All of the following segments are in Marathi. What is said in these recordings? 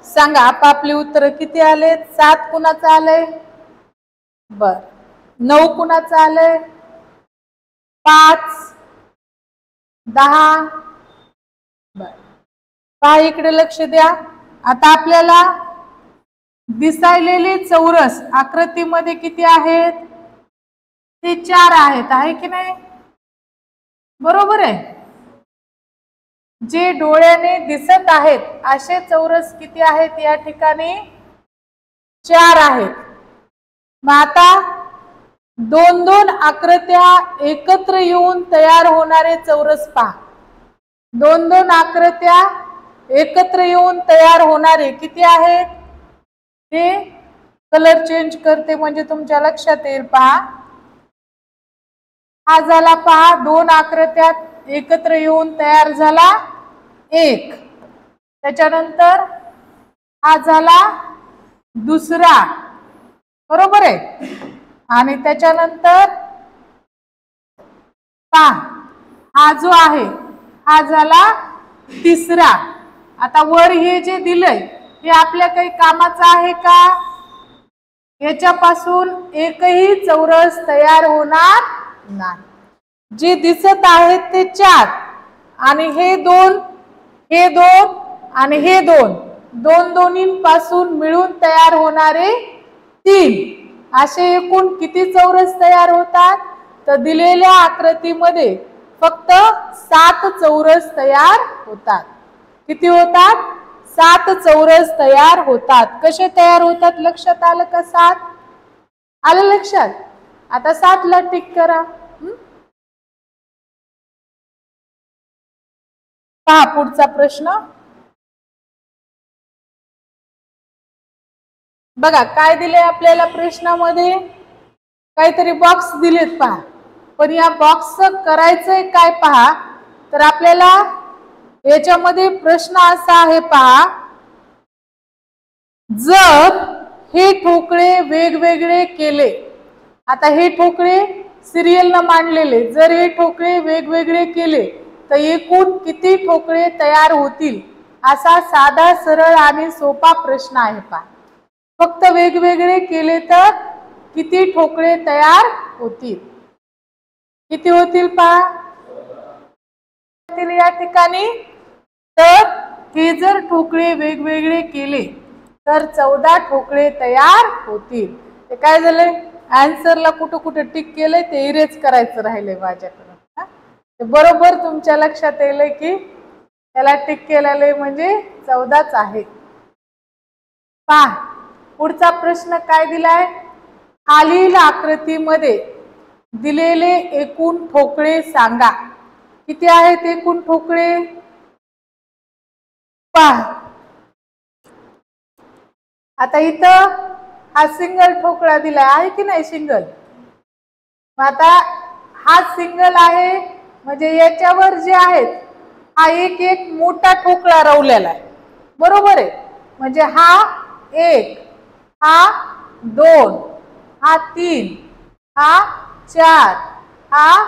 सांगा आपापली उत्तर किती आले? 7 कुणाचं आलंय? बर. 9 कुणाचं आलंय? 5, 10. बर. पहा इकडे लक्ष द्या. आता आपल्याला दिसायलेले चौरस आकृतीमध्ये किती आहेत? ते 4 आहेत, आहे की नाही? बरोबर आहे. जे डोळ्याने दिसत आहेत असे चौरस किती आहेत या ठिकाणी? 4 आहेत. मग आता 2-2 आकृत्या एकत्र येऊन तयार होणारे चौरस पहा. 2-2 आकृत्या एकत्र येऊन तयार होणारे किती आहेत? ते कलर चेंज करते म्हणजे तुमच्या लक्षात येईल. पहा, हा झाला पहा 2 आकृत्या एकत्र येऊन तयार झाला 1. त्याच्यानंतर हा झाला दुसरा, बरोबर आहे. आणि त्याच्यानंतर पहा हा जो आहे हा झाला तिसरा. आता वर हे जे दिलंय हे आपल्या काही कामाचं आहे का? याच्यापासून एकही चौरस तयार होणार नाही. जे दिसत आहेत ते 4 आणि हे 2, हे 2 आणि हे 2, 2 पासून मिळून तयार होणारे 3. असे एकूण किती चौरस तयार होतात? तर दिलेल्या आकृतीमध्ये फक्त 7 चौरस तयार होतात. किती होतात? 7 चौरस तयार होतात. कसे तयार होतात? लक्षात आलं का? 7 आलं लक्षात? आता 7 ला टिक करा. पहा पुढचा प्रश्न बघा. काय दिले आपल्याला प्रश्नामध्ये? काहीतरी बॉक्स दिलेत पहा. पण या बॉक्स करायचंय काय पहा. तर आपल्याला याच्यामध्ये प्रश्न असा आहे पहा, जर हे ठोकळे वेगवेगळे केले. आता हे ठोकळे सिरियल न मांडलेले, जर हे ठोकळे वेगवेगळे केले तर एकूण किती ठोकळे तयार होतील? असा साधा सरळ आणि सोपा प्रश्न आहे पहा. फक्त वेगवेगळे केले तर किती ठोकळे तयार होतील? किती होतील पहा या ठिकाणी. तर हे जर ठोकळे वेगवेगळे केले तर 14 ठोकळे तयार होतील. ते काय झालंय? आन्सरला कुठं कुठं टिक केलंय ते इरेज करायचं राहिलंय माझ्याकडून. ते बरोबर तुमच्या लक्षात येईल की त्याला टिक केलेले म्हणजे 14च आहे. पहा पुढचा प्रश्न काय दिलाय? खालील आकृतीमध्ये दिलेले एकूण ठोकळे सांगा. किती आहेत एकूण ठोकळे? पहा आता इथं हा सिंगल ठोकळा दिला आहे की नाही? सिंगल. आता हा सिंगल आहे म्हणजे याच्यावर जे आहेत हा एक मोठा ठोकळा रवलेला आहे, बरोबर आहे. म्हणजे हा 1, हा 2, हा 3, हा 4, हा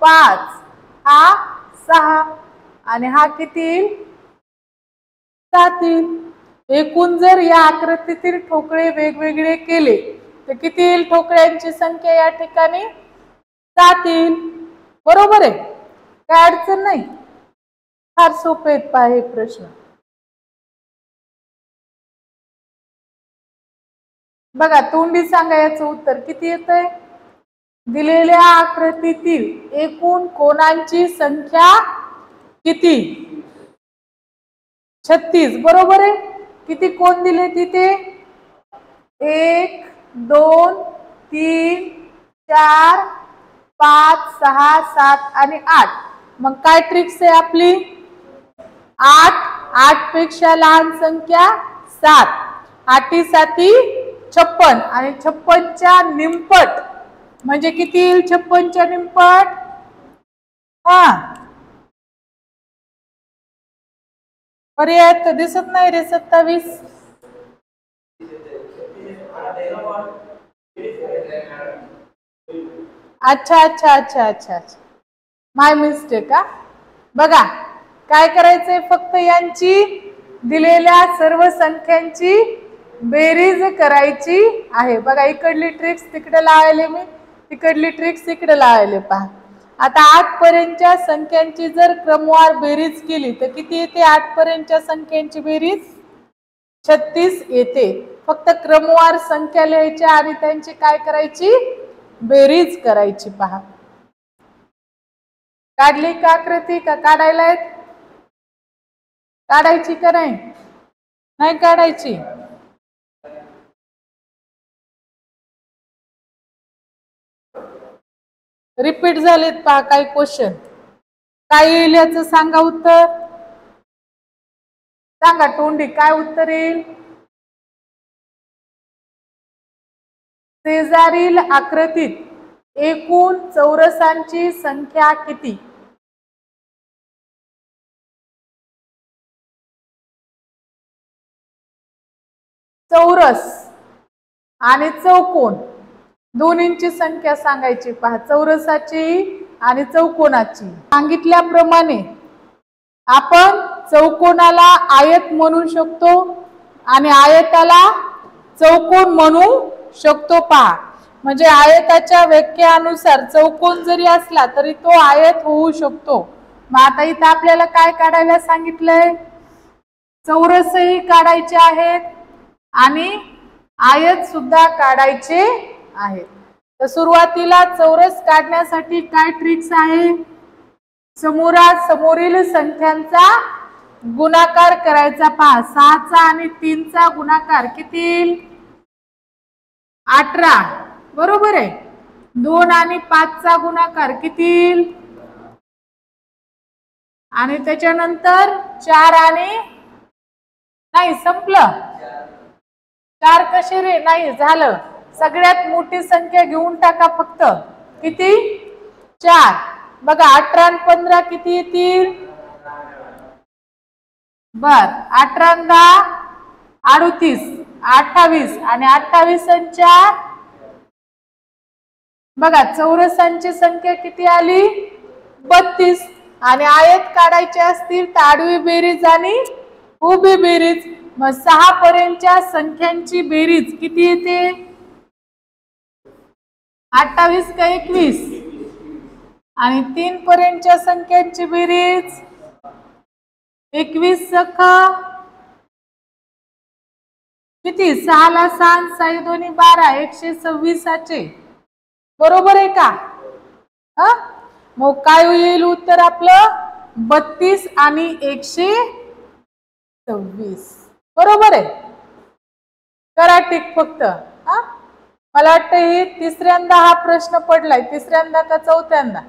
5, हा 6 आणि हा किती? 7 येईल. एकूण जर या आकृतीतील ठोकळे वेगवेगळे केले तर किती येईल? ठोकळ्यांची संख्या या ठिकाणी 7 येईल, बरोबर आहे. काय अडचण नाही. फार सोपे आहेत पहा हे प्रश्न. बघा तोंडी सांगा याचं उत्तर किती येतंय? दिलेल्या आकृतीतील एकूण कोणांची संख्या किती? 36, बरोबर आहे. किती कोण दिले तिथे? 1, 2, 3, 4, 5, 6, 7 आणि 8. मग काय ट्रिक्स आहे आपली? 8 पेक्षा लहान संख्या 7. 8 7 56 आणि 56च्या निमपट म्हणजे किती येईल? 56च्या निमपट. पर्याय तर दिसत नाही रे. 27. अच्छा. माय मिस्टेक. बघा काय करायचंय? फक्त यांची दिलेल्या सर्व संख्यांची बेरीज करायची आहे। बघा इकडली ट्रिक्स तिकडे लावले मी, तिकडली ट्रिक्स इकडे लावले पहा। आता 8 पर्यंतच्या संख्यांची जर क्रमवार बेरीज केली तर किती येते? 8 पर्यंतच्या संख्यांची बेरीज 36 येते। फक्त क्रमवार संख्या लिहायच्या आणि त्यांची काय करायची? बेरीज करायची पहा। काढली का आकृती? का काढायला आहेत? काढायची का नाही? नाही काढायची? रिपीट झालेत पहा काही क्वेश्चन। काय येईल याचं सांगा उत्तर? सांगा तोंडी काय उत्तर येईल? शेजारील आकृतीत एकूण चौरसांची संख्या किती? चौरस आणि चौकोन दोन्हींची संख्या सांगायची पहा, चौरसाची आणि चौकोनाची। सांगितल्याप्रमाणे आपण चौकोनाला आयत म्हणू शकतो आणि आयताला चौकोन म्हणू शकतो पहा। म्हणजे आयताच्या व्याख्येनुसार चौकोन जरी असला तरी तो आयत होऊ शकतो। मग आता इथं आपल्याला काय काढायला सांगितलंय? चौरसही काढायचे आहेत आणि आयत सुद्धा काढायचे आहेत। तर सुरुवातीला चौरस काढण्यासाठी काय ट्रिक्स आहे? समोरासमोरील संख्यांचा गुणाकार करायचा पहा। 6चा आणि 3चा गुणाकार किती येईल? 18 बरोबर आहे। 2 आणि 5चा गुणाकार किती येईल? आणि त्याच्यानंतर 4 आणि नाही संपलं। 4 कसे रे? नाही झालं। सगळ्यात मोठी संख्या घेऊन टाका फक्त। किती? 4। बघा 18 आणि 15 किती येतील? बर 18 आणि 10 38, 28 आणि 28 आणि 4 बघा चौरसांची संख्या किती आली? 32। आणि आयत काढायचे असतील तर आडवी बेरीज आणि उभी बेरीज। मग 6 पर्यंतच्या संख्यांची बेरीज किती येते? 28 का 21? आणि 3 पर्यंतच्या संख्यांची बेरीज 21 सखा किती? 6 ला 6 6 दोन्ही 12 126 बरोबर आहे का? मग काय येईल उत्तर आपलं? 32 आणि 126 बरोबर आहे। करा टिक फक्त। मला वाटतं हे तिसऱ्यांदा हा प्रश्न पडलाय, तिसऱ्यांदा का चौथ्यांदा?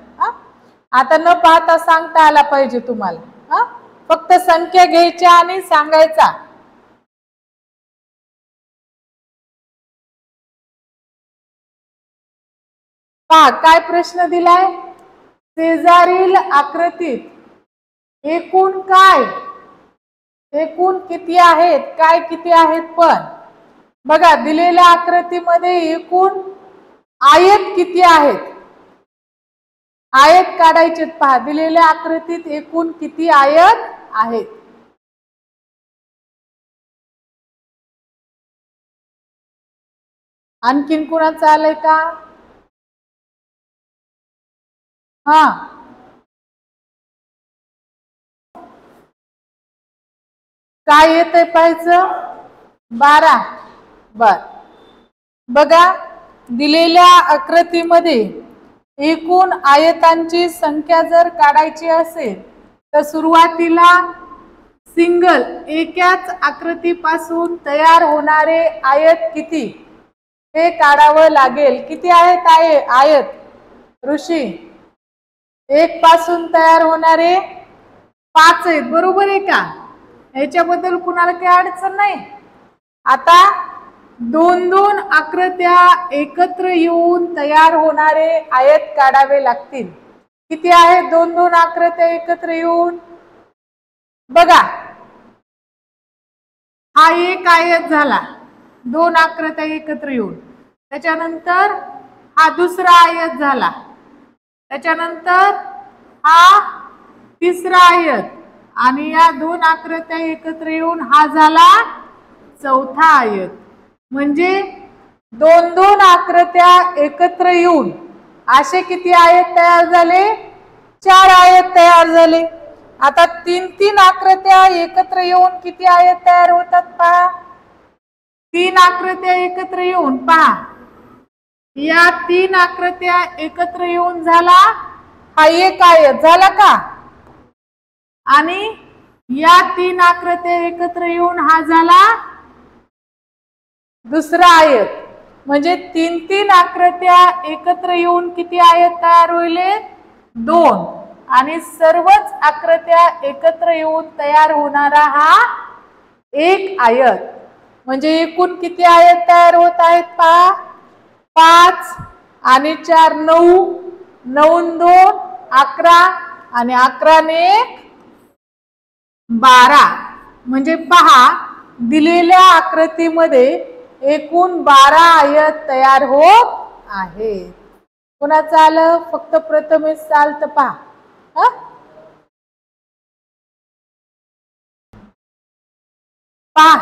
आता न पाहता सांगता आला पाहिजे तुम्हाला। फक्त संख्या घ्यायच्या आणि सांगायचा। पहा काय प्रश्न दिलाय? शेजारील आकृतीत एकूण काय? एकूण किती आहेत? काय किती आहेत? पण बघा दिलेल्या आकृतीमध्ये एकूण आयत किती आहेत? आयत काढायचे पहा। दिलेल्या आकृतीत एकूण किती आयत आहेत? आणखीन कुणाचं आलंय का? काय येतंय पाहायचं? 12। बर बघा दिलेल्या आकृतीमध्ये एकूण आयतांची संख्या जर काढायची असेल तर सुरुवातीला सिंगल एकाच आकृतीपासून तयार होणारे आयत किती हे काढावं लागेल। किती आहेत आयत ऋषी? 1 पासून तयार होणारे 5 आहेत बरोबर आहे का? याच्याबद्दल कुणाला काही अडचण नाही। आता 2-2 आकृत्या एकत्र येऊन तयार होणारे आयत काढावे लागतील। किती आहेत 2-2 आकृत्या एकत्र येऊन? बघा हा एक आयत झाला 2 आकृत्या एकत्र येऊन। त्याच्यानंतर हा दुसरा आयत झाला, त्याच्यानंतर हा तिसरा आयत आणि या दोन आकृत्या एकत्र येऊन हा झाला चौथा आयत. म्हणजे दोन दोन आकृत्या एकत्र येऊन असे किती आयत तयार झाले? 4 आयत तयार झाले. आता तीन तीन आकृत्या एकत्र येऊन किती आयत तयार होतात पहा. 3 आकृत्या एकत्र येऊन पहा, या 3 आकृत्या एकत्र येऊन झाला हा एक आयत झाला का? आणि या 3 आकृत्या एकत्र येऊन हा झाला दुसरा आयत. म्हणजे 3 आकृत्या एकत्र येऊन किती आयत तयार होईल? 2. आणि सर्वच आकृत्या एकत्र येऊन तयार होणारा हा एक आयत. म्हणजे एकूण किती आयत तयार होत आहेत पहा. 5 आणि 4 9, 9 2 11 आणि 11 ने 1 12. म्हणजे पहा दिलेल्या आकृतीमध्ये एकूण 12 आयत तयार होत आहेत. कोणाचं आलं? फक्त प्रथमेश चालतं पहा. पहा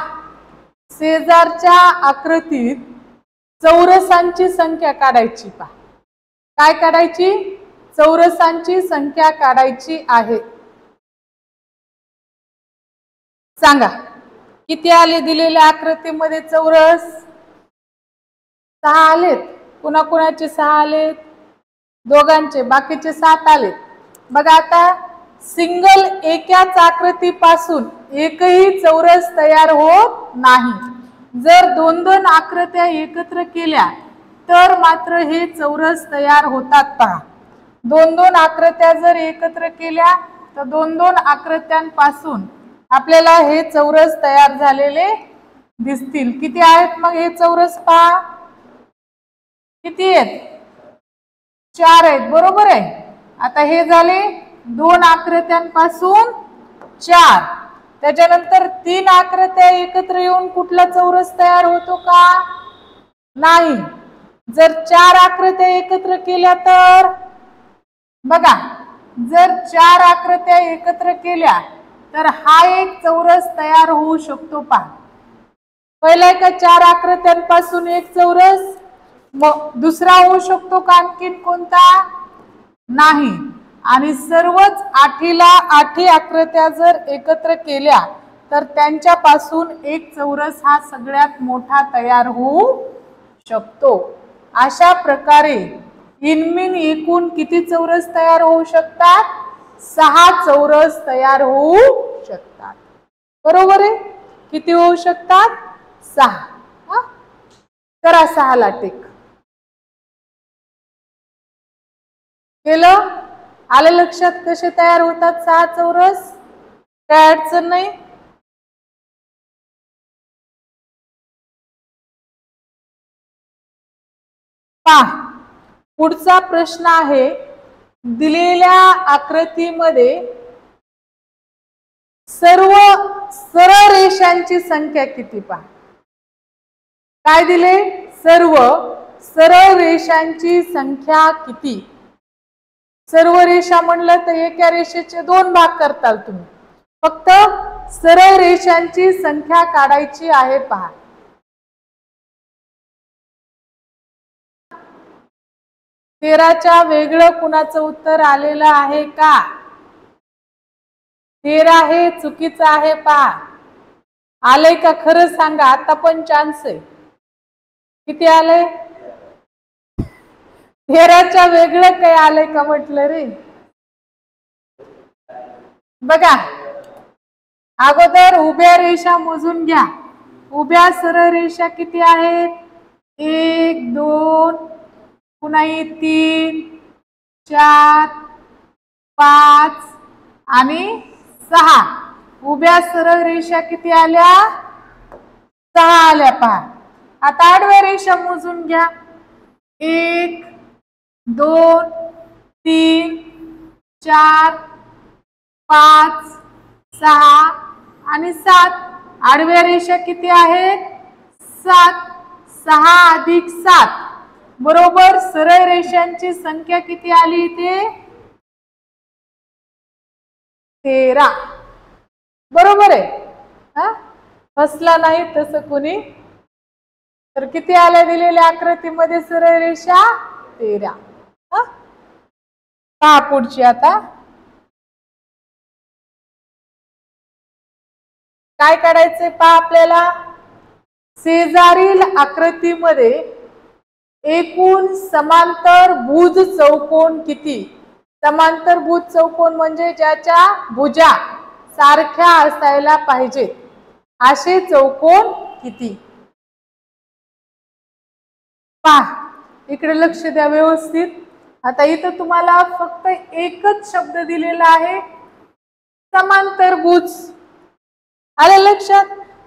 शेजारच्या आकृतीत चौरसांची संख्या काढायची. पहा काय काढायची? चौरसांची संख्या काढायची आहे. सांगा किती आले दिलेल्या आकृतीमध्ये चौरस? 6 आलेत. कुणाकुणाचे 6 आलेत? दोघांचे. बाकीचे 7 आलेत. बघा आता सिंगल एकाच आकृतीपासून एकही चौरस तयार होत नाही. जर दोन दोन आकृत्या एकत्र केल्या तर मात्र हे चौरस तयार होतात. पहा दोन दोन आकृत्या जर एकत्र केल्या तर दोन दोन आकृत्यांपासून आपल्याला हे चौरस तयार झालेले दिसतील. किती आहेत मग हे चौरस? पहा किती आहेत? 4 आहेत. बरोबर आहे. आता हे झाले 2 आकृत्यांपासून 4. त्याच्यानंतर 3 आकृत्या एकत्र येऊन कुठला चौरस तयार होतो का? नाही. जर 4 आकृत्या एकत्र केल्या तर बघा, जर 4 आकृत्या एकत्र केल्या तर हा एक चौरस तयार होऊ शकतो. पहा पहिला का 4 आकृत्यांपासून एक चौरस, मग दुसरा होऊ शकतो का आणखीन कोणता? नाही. आणि सर्वच 8 आकृत्या जर एकत्र केल्या तर त्यांच्यापासून एक चौरस हा सगळ्यात मोठा तयार होऊ शकतो. अशा प्रकारे इनमिन एकूण किती चौरस तयार होऊ शकतात? 6 चौरस तयार होऊ शकतात. बरोबर आहे. किती होऊ शकतात? 6. करा 6 ला टिक. केलं? आलं लक्षात कसे तयार होतात 6 चौरस? काय अडचण नाही. पहा पुढचा प्रश्न आहे, दिलेल्या आकृतीमध्ये सर्व सरळ रेषांची संख्या किती? पहा काय दिले? सर्व सरळ रेषांची संख्या किती? सर्व रेषा म्हणलं तर एका रेषेचे 2 भाग करताल तुम्ही. फक्त सरळ रेषांची संख्या काढायची आहे. पहा 13च्या वेगळं कुणाचं उत्तर आलेलं आहे का? 13 हे चुकीचं आहे. पहा आलंय का? खरं सांगा. आता पण चान्स आहे. किती आलंय? 13च्या वेगळं काही आलंय का म्हटलं रे? बघा अगोदर उभ्या रेषा मोजून घ्या. उभ्या सरळ रेषा किती आहेत? 1 2 पुन्हा 3 4 5 आणि 6. उभ्या सरळ रेषा किती आल्या? 6 आल्या. पहा आता आडव्या रेषा मोजून घ्या. 1 2 3 4 5 6 आणि 7. आडव्या रेषा किती आहेत? 7. 6 अधिक 7 बरोबर सरळ रेषांची संख्या किती आली इथे? 13. बरोबर आहे. हा, फसला नाही तसं कोणी. तर किती आल्या दिलेल्या आकृतीमध्ये सरळ रेषा? 13. पहा पुढची आता. काय काढायचंय पहा आपल्याला. शेजारील आकृतीमध्ये एकूण समांतर भुज चौकोन किती? समांतर भुज चौकोन म्हणजे ज्याच्या भुजा सारख्या असायला पाहिजेत असे चौकोन किती? पहा इकडे लक्ष द्या व्यवस्थित. आता इथं तुम्हाला फक्त एकच शब्द दिलेला आहे, समांतर भुज. आलं लक्षात?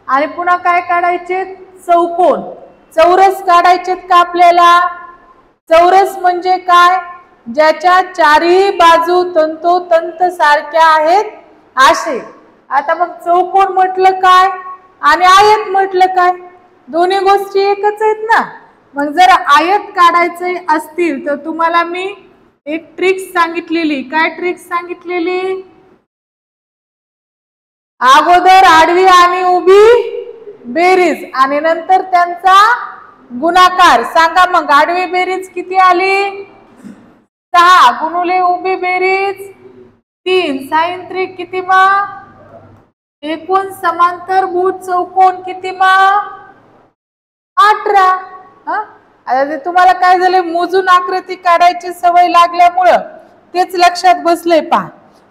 आणि पुन्हा काय काढायचे? चौकोन. चौरस काढायचेत का आपल्याला? चौरस म्हणजे काय? ज्याच्या चारही बाजू तंतोतंत सारख्या आहेत असे. आता मग चौकोन म्हटलं काय आणि आयत म्हटलं काय? दोन्ही गोष्टी एकच आहेत ना. मग जर आयत काढायचे असतील तर तुम्हाला मी एक ट्रिक सांगितलेली. काय ट्रिक सांगितलेली? अगोदर आडवी आणि उभी बेरीज आणि नंतर त्यांचा गुणाकार. सांगा मग आडवी बेरीज किती आली? 6 गुणुले उभी बेरीज 3. साइन त्रिक किती मग? एकूण समांतर भुज चौकोन किती मग? 18. आता ते तुम्हाला काय झाले, मोजून आकृती काढायची सवय लागल्यामुळं तेच लक्षात बसले. पहा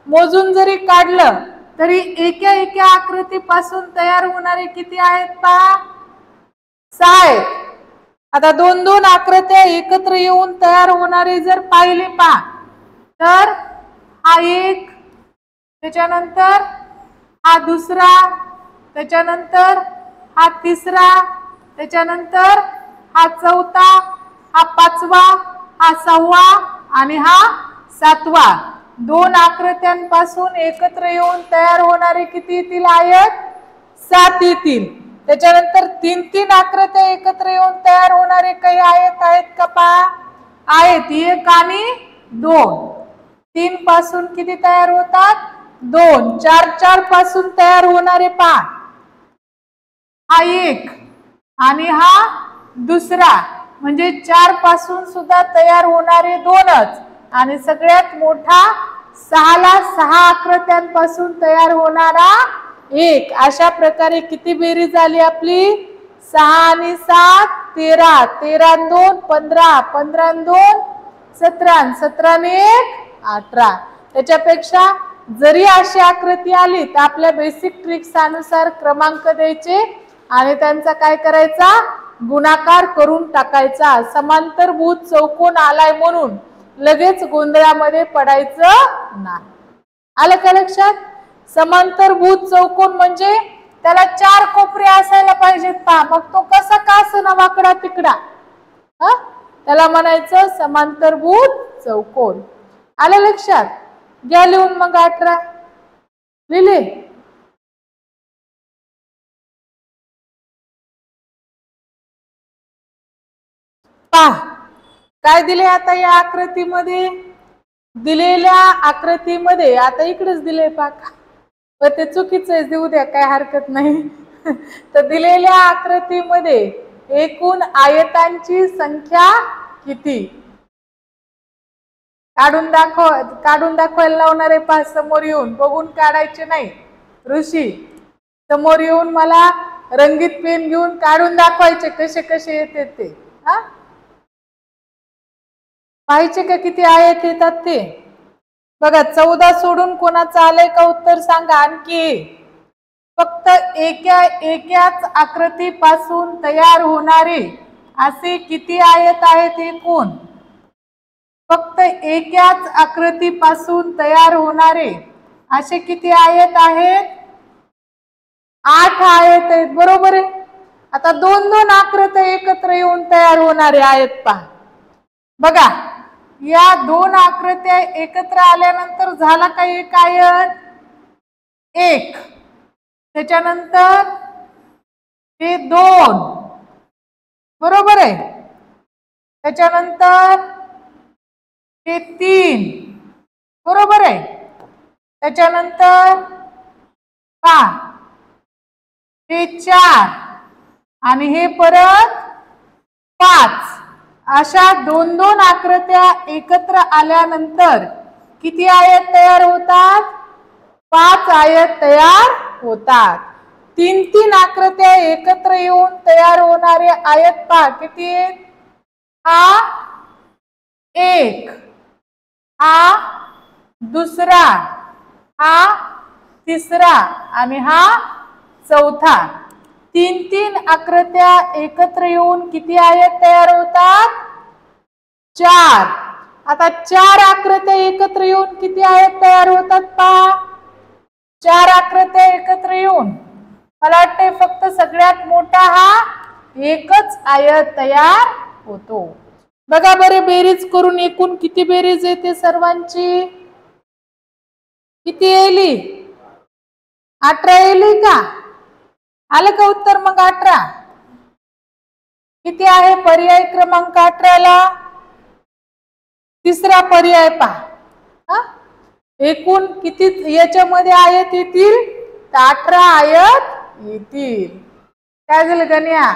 मोजून जरी काढलं तरी एका एका आकृतीपासून तयार होणारे किती आहेत पहा? 6 आहेत. आता दोन दोन आकृत्या एकत्र येऊन तयार होणारे जर पाहिले पहा तर हा एक, त्याच्यानंतर हा दुसरा, त्याच्यानंतर हा तिसरा, त्याच्यानंतर हा चौथा, हा पाचवा, हा सहावा आणि हा सातवा. दोन आकृत्यांपासून एकत्र येऊन तयार होणारे किती येतील आयत? 7 येतील. त्याच्यानंतर 3-3 आकृत्या एकत्र येऊन तयार होणारे काही आयत आहेत का पहा? आहेत. 1 आणि 2. 3 पासून किती तयार होतात? 2. 4-4 पासून तयार होणारे पहा हा एक आणि हा दुसरा, म्हणजे 4 पासून सुद्धा तयार होणारे 2च. आणि सगळ्यात मोठा 6 ला 6 आकृत्यांपासून तयार होणारा 1. अशा प्रकारे किती बेरीज आली आपली? 6 आणि 7 13, 13 आणि 2 15, 15 आणि 2 17, 17 आणि 1 18. त्याच्यापेक्षा जरी अशी आकृती आली तर आपल्या बेसिक ट्रिक्स अनुसार क्रमांक द्यायचे आणि त्यांचा काय करायचा? गुणाकार करून टाकायचा. समांतर भुज चौकोन आलाय म्हणून लगेच गोंधळामध्ये पडायचं नाही. आलं का लक्षात? समांतर भुज चौकोन म्हणजे त्याला 4 कोपरे असायला पाहिजेत पहा. मग तो कसा का असेना वाकडा तिकडा, त्याला म्हणायचं समांतर भुज चौकोन. आलं लक्षात? घ्या लिहून मग 18. लिहिले? पहा काय दिले आता या आकृतीमध्ये? दिलेल्या आकृतीमध्ये आता इकडेच दिले पहा, पण ते चुकीचं आहे, देऊ द्या काय हरकत नाही. तर दिलेल्या आकृतीमध्ये एकूण आयतांची संख्या किती? काढून दाखवायला लावणारे पहा समोर येऊन. बघून काढायचे नाही. ऋषी समोर येऊन मला रंगीत पेन घेऊन काढून दाखवायचे कसे कसे येते ते. पाहिजे का किती आयत येतात ते? बघा 14 सोडून कोणाचं आलंय का उत्तर सांगा. आणखी फक्त एकाच आकृतीपासून तयार होणारे असे किती आयत आहेत एकूण? फक्त एकाच आकृतीपासून तयार होणारे असे किती आयत आहेत? 8 आयत आहेत. बरोबर आहे. आता 2-2 आकृत्या एकत्र येऊन तयार होणारे आयत पहा. बघा या 2 आकृत्या एकत्र आल्यानंतर झाला का एक आयत? 1. त्याच्यानंतर हे 2. बरोबर आहे. त्याच्यानंतर हे 3. बरोबर आहे. त्याच्यानंतर पहा हे 4 आणि हे परत 5, अशा 2-2 आकृत्या एकत्र आल्यानंतर किती आयत तयार होतात? 5 आयत तयार होतात. 3-3 आकृत्या एकत्र येऊन तयार होणारे आयत पहा किती आहेत? हा 1, हा दुसरा, हा तिसरा आणि हा चौथा. 3-3 आकृत्या एकत्र येऊन किती आयत तयार होतात? 4. आता 4 आकृत्या एकत्र येऊन किती आयत तयार होतात पहा? 4 आकृत्या एकत्र येऊन मला वाटते फक्त सगळ्यात मोठा हा एकच आयत तयार होतो. बघा बरे बेरीज करून एकूण किती बेरीज येते सर्वांची? किती येली? 18 येली का? आलं का उत्तर मग 18? किती आहे पर्याय क्रमांक 18 ला? तिसरा पर्याय पहा. एकूण किती याच्यामध्ये आयत येतील? 18 आयत येतील. काय झालं गण्या?